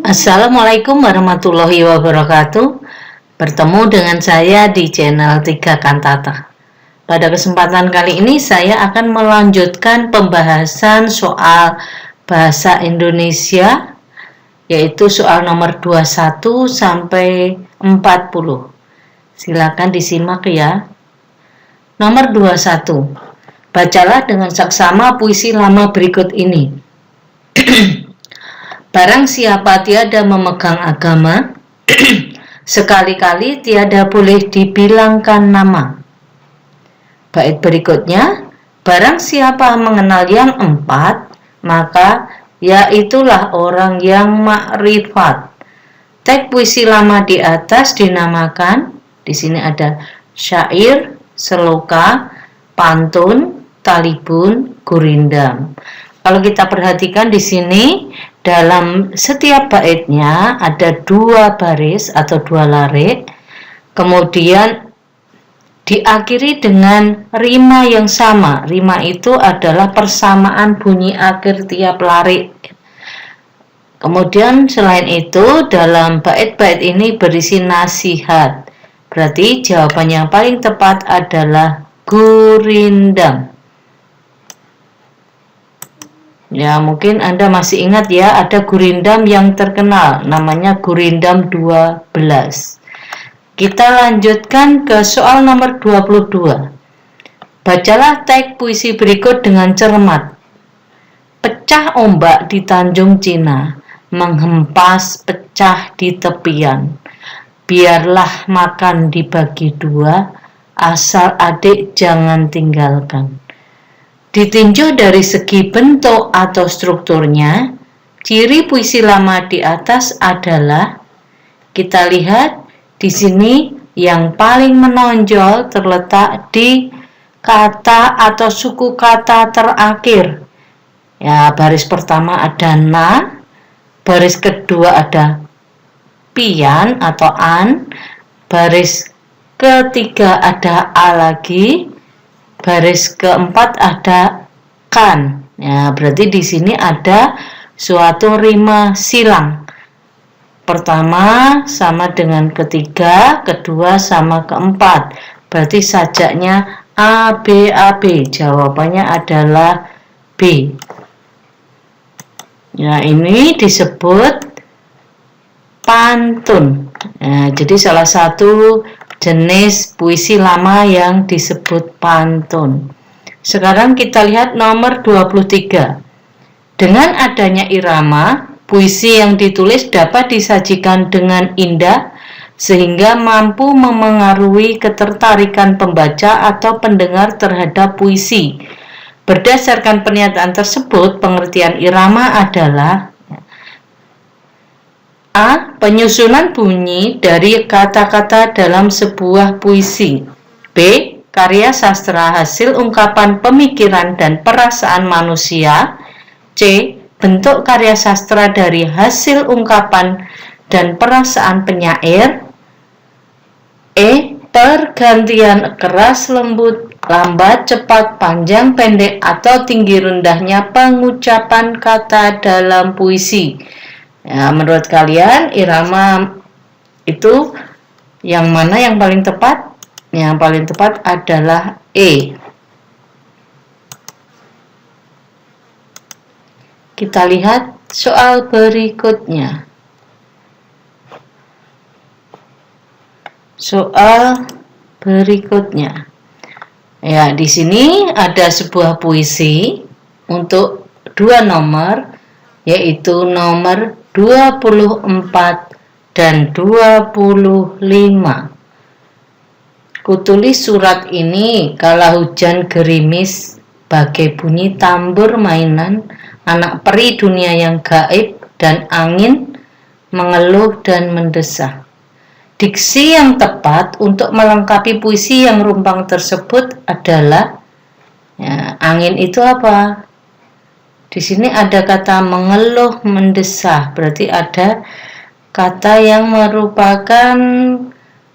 Assalamualaikum warahmatullahi wabarakatuh. Bertemu dengan saya di channel 3 Kantata. Pada kesempatan kali ini saya akan melanjutkan pembahasan soal bahasa Indonesia, yaitu soal nomor 21 sampai 40. Silakan disimak ya. Nomor 21. Bacalah dengan saksama puisi lama berikut ini. Barang siapa tiada memegang agama, sekali-kali tiada boleh dibilangkan nama. Bait berikutnya, barang siapa mengenal yang empat, maka yaitulah orang yang makrifat. Teks puisi lama di atas dinamakan, di sini ada syair, seloka, pantun, talibun, gurindam. Kalau kita perhatikan di sini, dalam setiap baitnya ada 2 baris atau 2 larik, kemudian diakhiri dengan rima yang sama. Rima itu adalah persamaan bunyi akhir tiap larik. Kemudian selain itu, dalam bait-bait ini berisi nasihat. Berarti jawaban yang paling tepat adalah gurindam. Ya, mungkin Anda masih ingat ya, ada gurindam yang terkenal, namanya gurindam 12. Kita lanjutkan ke soal nomor 22. Bacalah teks puisi berikut dengan cermat. Pecah ombak di Tanjung Cina, menghempas pecah di tepian. Biarlah makan dibagi 2, asal adik jangan tinggalkan. Ditinjau dari segi bentuk atau strukturnya, ciri puisi lama di atas adalah, kita lihat di sini yang paling menonjol terletak di kata atau suku kata terakhir. Ya, baris pertama ada na, baris kedua ada pian atau an, baris ketiga ada a lagi, baris keempat ada kan. Ya, berarti di sini ada suatu rima silang. Pertama sama dengan ketiga, kedua sama keempat. Berarti sajaknya A, B, A, B. Jawabannya adalah B. Ya, ini disebut pantun. Ya, jadi salah satu jenis puisi lama yang disebut pantun. Sekarang kita lihat nomor 23. Dengan adanya irama, puisi yang ditulis dapat disajikan dengan indah sehingga mampu memengaruhi ketertarikan pembaca atau pendengar terhadap puisi. Berdasarkan pernyataan tersebut, pengertian irama adalah A. Penyusunan bunyi dari kata-kata dalam sebuah puisi. B. Karya sastra hasil ungkapan pemikiran dan perasaan manusia. C. Bentuk karya sastra dari hasil ungkapan dan perasaan penyair. E. Pergantian keras lembut, lambat cepat, panjang pendek, atau tinggi rendahnya pengucapan kata dalam puisi. Ya, menurut kalian irama itu yang mana yang paling tepat? Yang paling tepat adalah E. Kita lihat soal berikutnya. Soal berikutnya. Ya, di sini ada sebuah puisi untuk 2 nomor, yaitu nomor 24 dan 25. Kutulis surat ini kala hujan gerimis, bagai bunyi tambur mainan anak peri dunia yang gaib, dan angin mengeluh dan mendesah. Diksi yang tepat untuk melengkapi puisi yang rumpang tersebut adalah, ya, angin itu apa? Di sini ada kata mengeluh, mendesah, berarti ada kata yang merupakan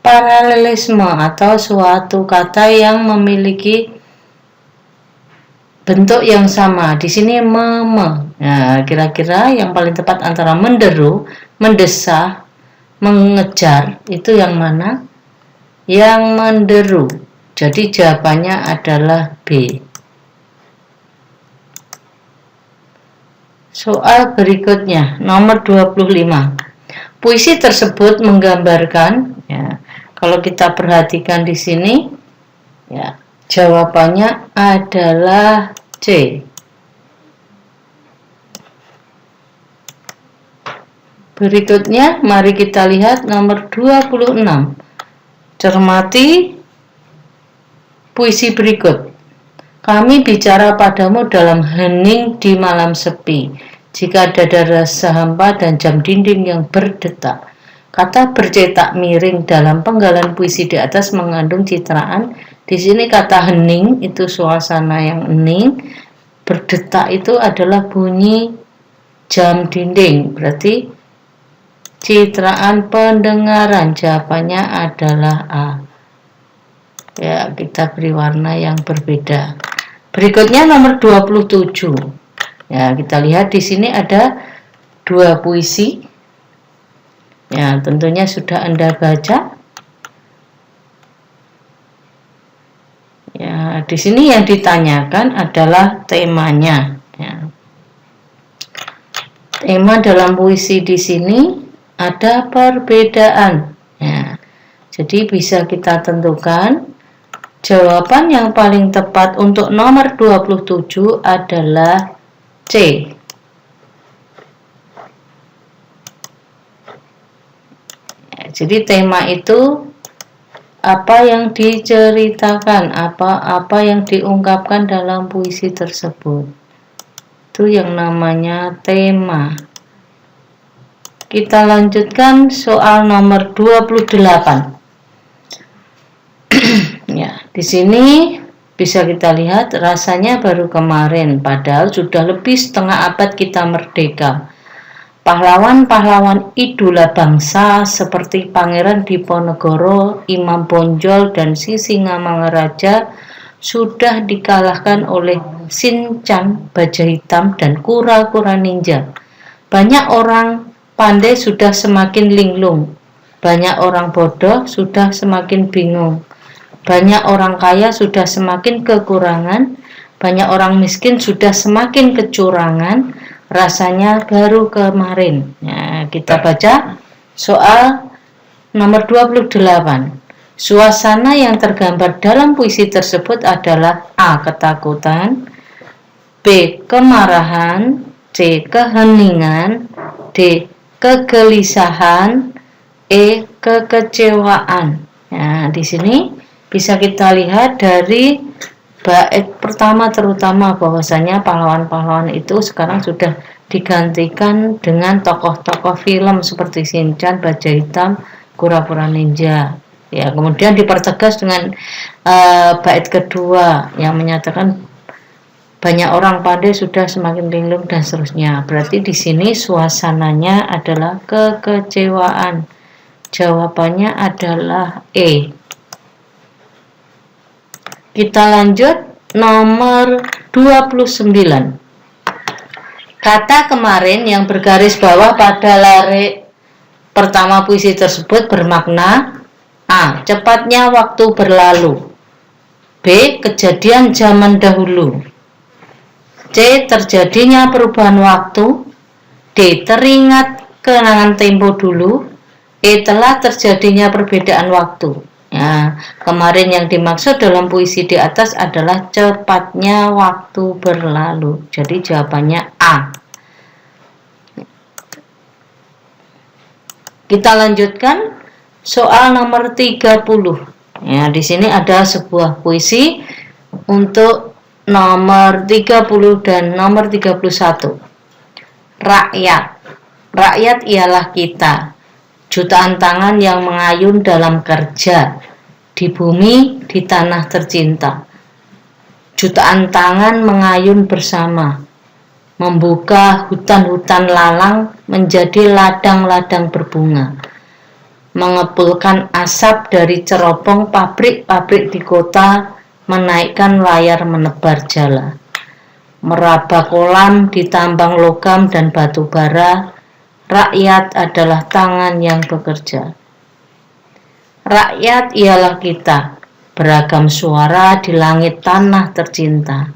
paralelisme atau suatu kata yang memiliki bentuk yang sama. Di sini meme. Nah, kira-kira yang paling tepat antara menderu, mendesak, mengejar itu yang mana? Yang menderu. Jadi jawabannya adalah B. Soal berikutnya, nomor 25. Puisi tersebut menggambarkan, ya, kalau kita perhatikan di sini, ya, jawabannya adalah C. Berikutnya, mari kita lihat nomor 26. Cermati puisi berikut. Kami bicara padamu dalam hening di malam sepi, jika dada rasa hampa dan jam dinding yang berdetak. Kata bercetak miring dalam penggalan puisi di atas mengandung citraan. Di sini kata hening itu suasana yang hening, berdetak itu adalah bunyi jam dinding, berarti citraan pendengaran. Jawabannya adalah A. Ya, kita beri warna yang berbeda. Berikutnya nomor 27. Ya, kita lihat di sini ada dua puisi. Ya, tentunya sudah Anda baca. Ya, di sini yang ditanyakan adalah temanya. Ya. Tema dalam puisi di sini ada perbedaan. Ya. Jadi bisa kita tentukan. Jawaban yang paling tepat untuk nomor 27 adalah C. Ya, jadi tema itu apa yang diceritakan, apa yang diungkapkan dalam puisi tersebut. Itu yang namanya tema. Kita lanjutkan soal nomor 28. Ya, di sini bisa kita lihat rasanya baru kemarin, padahal sudah lebih setengah abad kita merdeka. Pahlawan-pahlawan idola bangsa seperti Pangeran Diponegoro, Imam Bonjol, dan Sisingamangaraja sudah dikalahkan oleh Shinchan, Baja Hitam, dan kura-kura ninja. Banyak orang pandai sudah semakin linglung, banyak orang bodoh sudah semakin bingung. Banyak orang kaya sudah semakin kekurangan, banyak orang miskin sudah semakin kecurangan, rasanya baru kemarin. Nah, kita baca soal nomor 28. Suasana yang tergambar dalam puisi tersebut adalah A. Ketakutan, B. Kemarahan, C. Keheningan, D. Kegelisahan, E. Kekecewaan. Nah, di sini bisa kita lihat dari bait pertama terutama bahwasanya pahlawan-pahlawan itu sekarang sudah digantikan dengan tokoh-tokoh film seperti Shinchan, Baja Hitam, kura-kura ninja. Ya, kemudian dipertegas dengan bait kedua yang menyatakan banyak orang pandai sudah semakin linglung dan seterusnya. Berarti di sini suasananya adalah kekecewaan. Jawabannya adalah E. Kita lanjut nomor 29. Kata kemarin yang bergaris bawah pada larik pertama puisi tersebut bermakna A. Cepatnya waktu berlalu, B. Kejadian zaman dahulu, C. Terjadinya perubahan waktu, D. Teringat kenangan tempo dulu, E. Telah terjadinya perbedaan waktu. Ya, kemarin yang dimaksud dalam puisi di atas adalah cepatnya waktu berlalu. Jadi jawabannya A. Kita lanjutkan soal nomor 30. Ya, di sini ada sebuah puisi untuk nomor 30 dan nomor 31. Rakyat. Rakyat ialah kita. Jutaan tangan yang mengayun dalam kerja di bumi, di tanah tercinta. Jutaan tangan mengayun bersama, membuka hutan-hutan lalang menjadi ladang-ladang berbunga, mengepulkan asap dari ceropong pabrik-pabrik di kota, menaikkan layar menebar jala. meraba kolam ditambang logam dan batu bara. Rakyat adalah tangan yang bekerja. Rakyat ialah kita, beragam suara di langit tanah tercinta.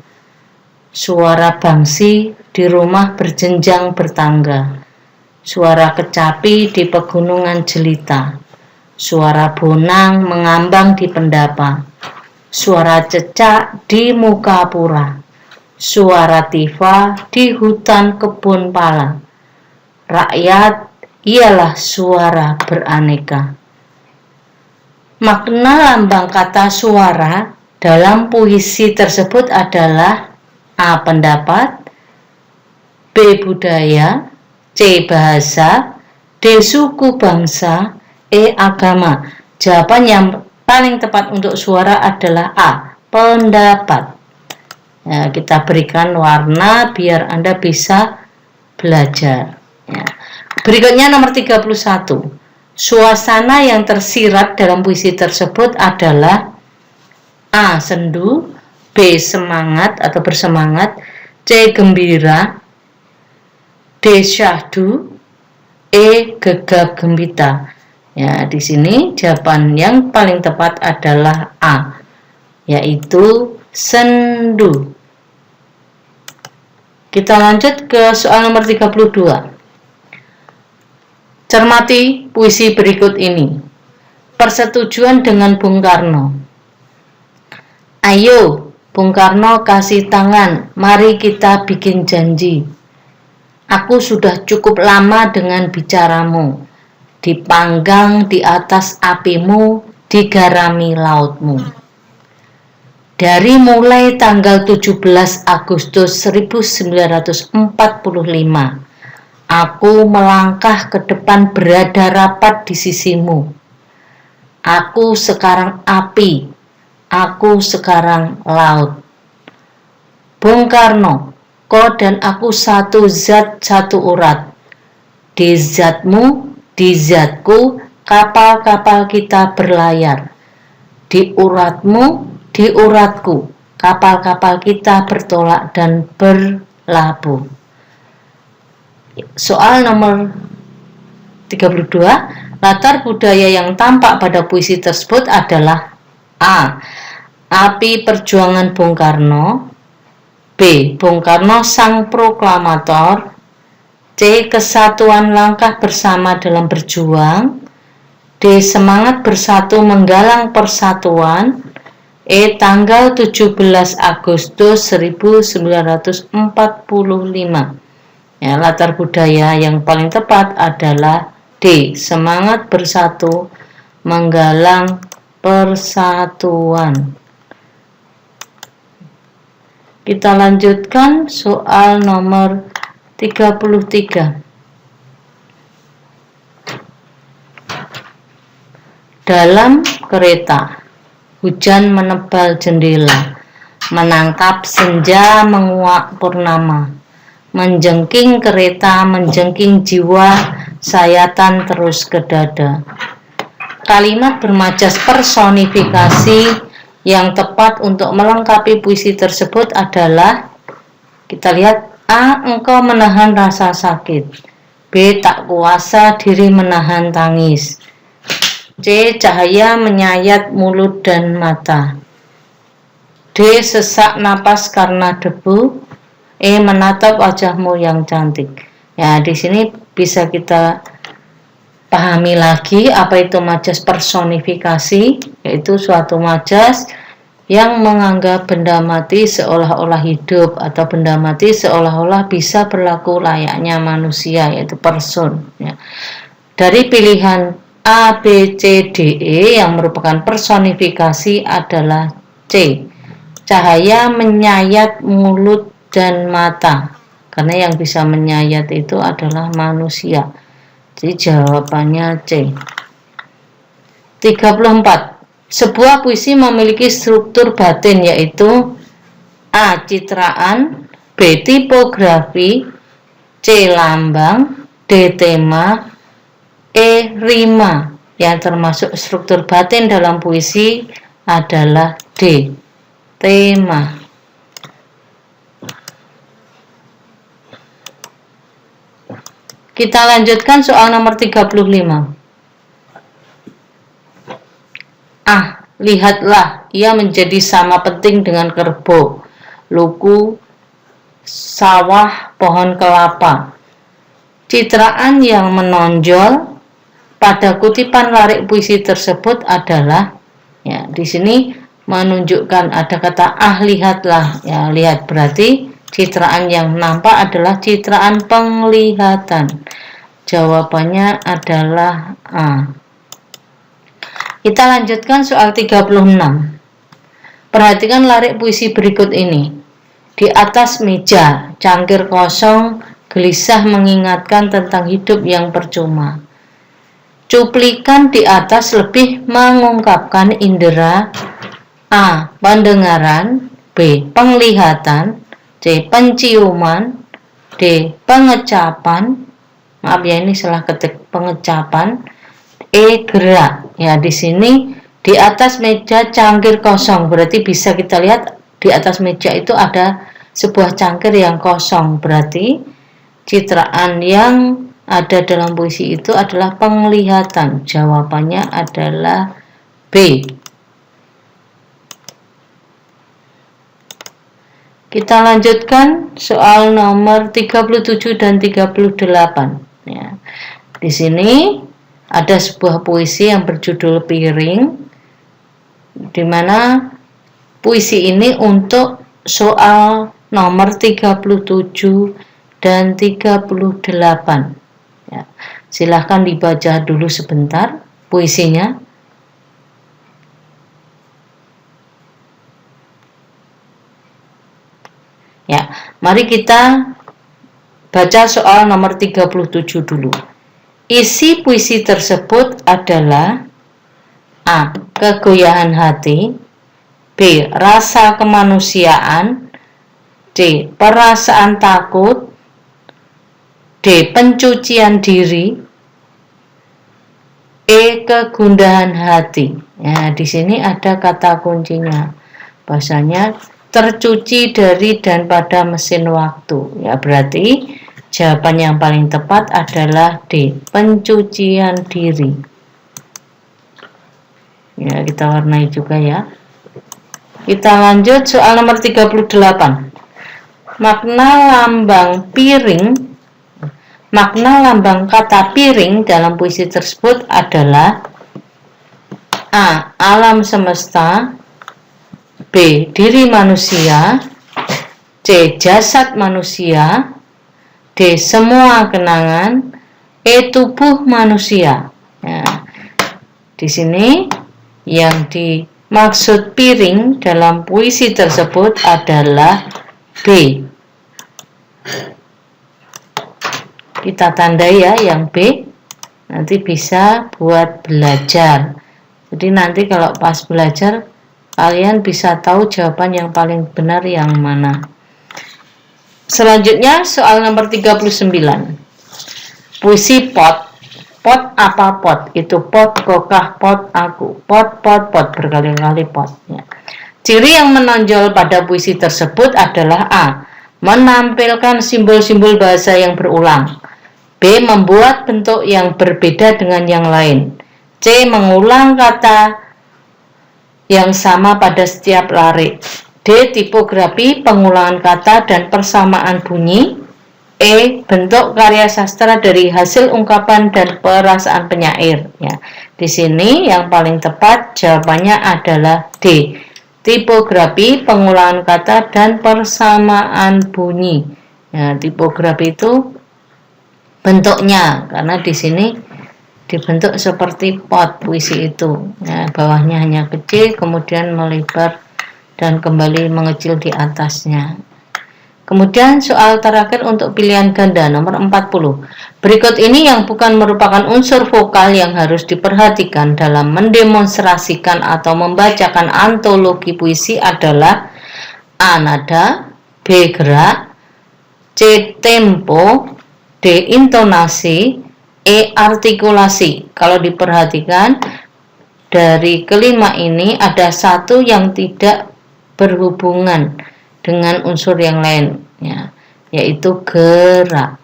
Suara bangsi di rumah berjenjang bertangga. Suara kecapi di pegunungan jelita. Suara bonang mengambang di pendapa. Suara cecak di muka pura. Suara tifa di hutan kebun pala. Rakyat ialah suara beraneka. Makna lambang kata suara dalam puisi tersebut adalah A. Pendapat, B. Budaya, C. Bahasa, D. Suku bangsa, E. Agama. Jawaban yang paling tepat untuk suara adalah A. Pendapat. Ya, kita berikan warna biar Anda bisa belajar. Ya. Berikutnya nomor 31. Suasana yang tersirat dalam puisi tersebut adalah A. Sendu, B. Semangat atau bersemangat, C. Gembira, D. Syahdu, E. Gegap gempita. Ya, di sini jawaban yang paling tepat adalah A, yaitu sendu. Kita lanjut ke soal nomor 32. Cermati puisi berikut ini. Persetujuan dengan Bung Karno. Ayo, Bung Karno kasih tangan, mari kita bikin janji. Aku sudah cukup lama dengan bicaramu, dipanggang di atas apimu, digarami lautmu. Dari mulai tanggal 17 Agustus 1945, aku melangkah ke depan berada rapat di sisimu. Aku sekarang api, aku sekarang laut. Bung Karno, kau dan aku satu zat, satu urat. Di zatmu, di zatku, kapal-kapal kita berlayar. Di uratmu, di uratku, kapal-kapal kita bertolak dan berlabuh. Soal nomor 32. Latar budaya yang tampak pada puisi tersebut adalah A. Api perjuangan Bung Karno, B. Bung Karno sang proklamator, C. Kesatuan langkah bersama dalam berjuang, D. Semangat bersatu menggalang persatuan, E. Tanggal 17 Agustus 1945. Ya, latar budaya yang paling tepat adalah D. Semangat bersatu menggalang persatuan. Kita lanjutkan soal nomor 33. Dalam kereta, hujan menebal jendela, menangkap senja menguak purnama. Menjengking kereta, menjengking jiwa, sayatan terus ke dada. Kalimat bermajas personifikasi yang tepat untuk melengkapi puisi tersebut adalah, kita lihat, A. Engkau menahan rasa sakit, B. Tak kuasa diri menahan tangis, C. Cahaya menyayat mulut dan mata, D. Sesak napas karena debu, E. Menatap wajahmu yang cantik. Ya, di sini bisa kita pahami lagi apa itu majas personifikasi, yaitu suatu majas yang menganggap benda mati seolah-olah hidup atau benda mati seolah-olah bisa berlaku layaknya manusia, yaitu person. Ya. Dari pilihan A, B, C, D, E yang merupakan personifikasi adalah C. Cahaya menyayat mulut dan mata, karena yang bisa menyayat itu adalah manusia. Jadi jawabannya C. 34. Sebuah puisi memiliki struktur batin, yaitu A. Citraan, B. Tipografi, C. Lambang, D. Tema, E. Rima. Yang termasuk struktur batin dalam puisi adalah D. Tema. Kita lanjutkan soal nomor 35. Lihatlah, ia menjadi sama penting dengan kerbau, luku, sawah, pohon kelapa. Citraan yang menonjol pada kutipan larik puisi tersebut adalah, ya, di sini menunjukkan ada kata lihatlah. Ya, lihat berarti citraan yang nampak adalah citraan penglihatan. Jawabannya adalah A. Kita lanjutkan soal 36. Perhatikan larik puisi berikut ini. Di atas meja, cangkir kosong, gelisah mengingatkan tentang hidup yang percuma. Cuplikan di atas lebih mengungkapkan indera A. Pendengaran, B. Penglihatan, C. Penciuman, D. Pengecapan. Maaf ya, ini salah ketik, pengecapan. E. Gerak. Ya, di sini di atas meja cangkir kosong, berarti bisa kita lihat di atas meja itu ada sebuah cangkir yang kosong, berarti citraan yang ada dalam puisi itu adalah penglihatan. Jawabannya adalah B. Kita lanjutkan soal nomor 37 dan 38. Ya. Di sini ada sebuah puisi yang berjudul Piring, di mana puisi ini untuk soal nomor 37 dan 38. Ya, silahkan dibaca dulu sebentar puisinya. Ya, mari kita baca soal nomor 37 dulu. Isi puisi tersebut adalah A. Kegoyahan hati, B. Rasa kemanusiaan, D. Perasaan takut, D. Pencucian diri, E. Kegundahan hati. Ya, di sini ada kata kuncinya. Bahasanya tercuci dari dan pada mesin waktu. Ya, berarti jawaban yang paling tepat adalah D. Pencucian diri. Ya, kita warnai juga ya. Kita lanjut soal nomor 38. Makna lambang piring. Makna lambang kata piring dalam puisi tersebut adalah A. Alam semesta, B. Diri manusia, C. Jasad manusia, D. Semua kenangan, E. Tubuh manusia. Nah, di sini yang dimaksud piring dalam puisi tersebut adalah B. Kita tandai ya yang B, nanti bisa buat belajar. Jadi nanti kalau pas belajar kalian bisa tahu jawaban yang paling benar yang mana. Selanjutnya soal nomor 39. Puisi pot. Pot apa pot? Itu pot kokah, pot aku. Pot, berkali-kali pot. Ya. Ciri yang menonjol pada puisi tersebut adalah A. Menampilkan simbol-simbol bahasa yang berulang. B. Membuat bentuk yang berbeda dengan yang lain. C. Mengulang kata yang sama pada setiap larik. D. Tipografi, pengulangan kata dan persamaan bunyi. E. Bentuk karya sastra dari hasil ungkapan dan perasaan penyair. Ya, di sini yang paling tepat jawabannya adalah D. Tipografi, pengulangan kata dan persamaan bunyi. Ya, tipografi itu bentuknya, karena di sini dibentuk seperti pot puisi itu. Ya, bawahnya hanya kecil, kemudian melebar dan kembali mengecil di atasnya. Kemudian soal terakhir untuk pilihan ganda nomor 40. Berikut ini yang bukan merupakan unsur vokal yang harus diperhatikan dalam mendemonstrasikan atau membacakan antologi puisi adalah A. Nada, B. Gerak, C. Tempo, D. Intonasi, E. Artikulasi. Kalau diperhatikan dari kelima ini ada satu yang tidak berhubungan dengan unsur yang lain, ya, yaitu gerak.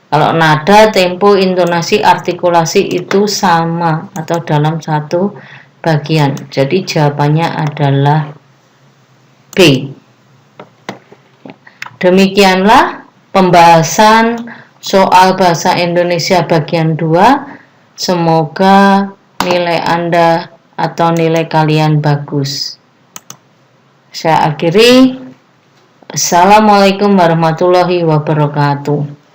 Kalau nada, tempo, intonasi, artikulasi itu sama atau dalam satu bagian. Jadi jawabannya adalah B. Demikianlah pembahasan soal bahasa Indonesia bagian 2. Semoga nilai Anda atau nilai kalian bagus. Saya akhiri. Assalamualaikum warahmatullahi wabarakatuh.